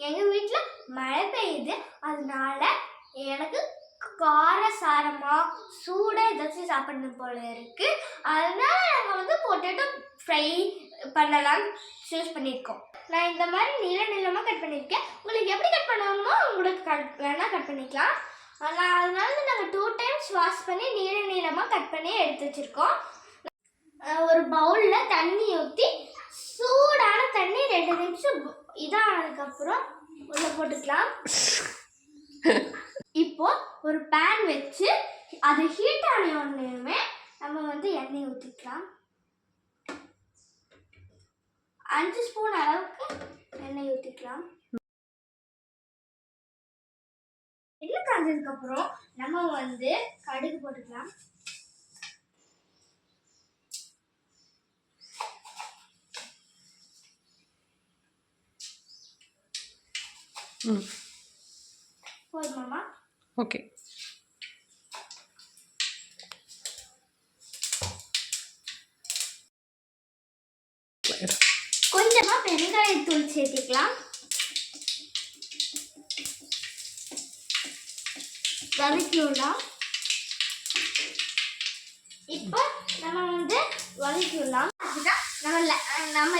எங்க வீட்ல மழை பெய்யுது, அதனால எனக்கு காரசாரமா சூடா ஏதாச்சும் சாப்பிடணும் போல இருக்கு. அதனால நாங்கள் வந்து பொட்டேட்டோ ஃப்ரை பண்ணலாம்னு சூஸ் பண்ணியிருக்கோம். நான் இந்த மாதிரி நீளமாக கட் பண்ணியிருக்கேன். உங்களுக்கு எப்படி கட் பண்ணணுமோ உங்களுக்கு வேணால் கட் பண்ணிக்கலாம். அதனால நாங்கள் 2 டைம்ஸ் வாஷ் பண்ணி நீளமாக கட் பண்ணி எடுத்து வச்சுருக்கோம். ஒரு பவுலில் தண்ணி ஊற்றி சூடான தண்ணி 2 நிமிஷம் இதானதுக்கப்புறம் உள்ள போட்டுக்கலாம். இப்போ ஒரு பேன் வச்சு அது ஹீட் ஆனோடனே நம்ம வந்து எண்ணெய் ஊற்றிக்கலாம். 5 ஸ்பூன் அளவுக்கு எண்ணெய் ஊற்றிக்கலாம். எண்ணெய் காஞ்சதுக்கப்புறம் நம்ம வந்து கடுகு போட்டுக்கலாம். போதுமாமா? ஓகே. கொஞ்சமா பெருங்காயத்தூள் சேர்த்துக்கலாம். வதக்கிடலாம். இப்போ நம்ம வந்து வதக்கிடலாம். நம்ம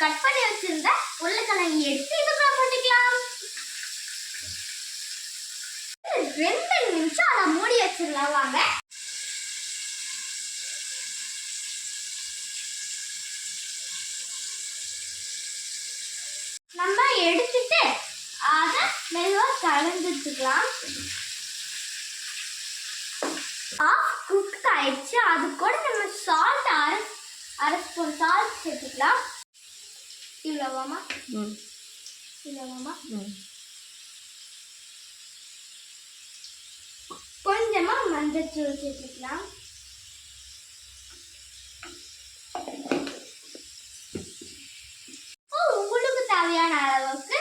கட் பண்ணி வச்சிருந்த உருளைக்கிழங்கு எடுத்து இதுக்குள்ள போட்டுக்கலாம். 2 நிமிஷம் அதை மூடி வச்சிடலாம். வாங்க. நம்ம எடுத்துட்டு அதை மெதுவாக கலந்துக்கலாம். குக் ஆயிடுச்சு. அது கூட நம்ம சால்ட் அரை ஸ்பூன் சால்ட் சேர்த்துக்கலாம். இவ்வளவாமா? இவ்வளவாமா? கொஞ்சமா மஞ்சள் சேர்த்துக்கலாம். உங்களுக்கு தேவையான அளவுக்கு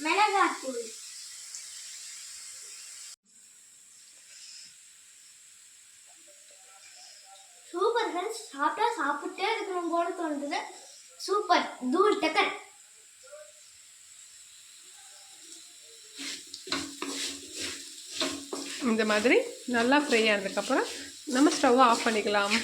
மிளகாய்த்தூள். சூப்பர் ஃப்ரெண்ட்ஸ், சாப்பிட்டே இருக்கணும் போல தோணுது. சூப்பர் தூள் டக்கர். இந்த மாதிரி நல்லா ஃப்ரை ஆனதுக்கப்புறம் நம்ம ஸ்டவ்வை ஆஃப் பண்ணிக்கலாம்.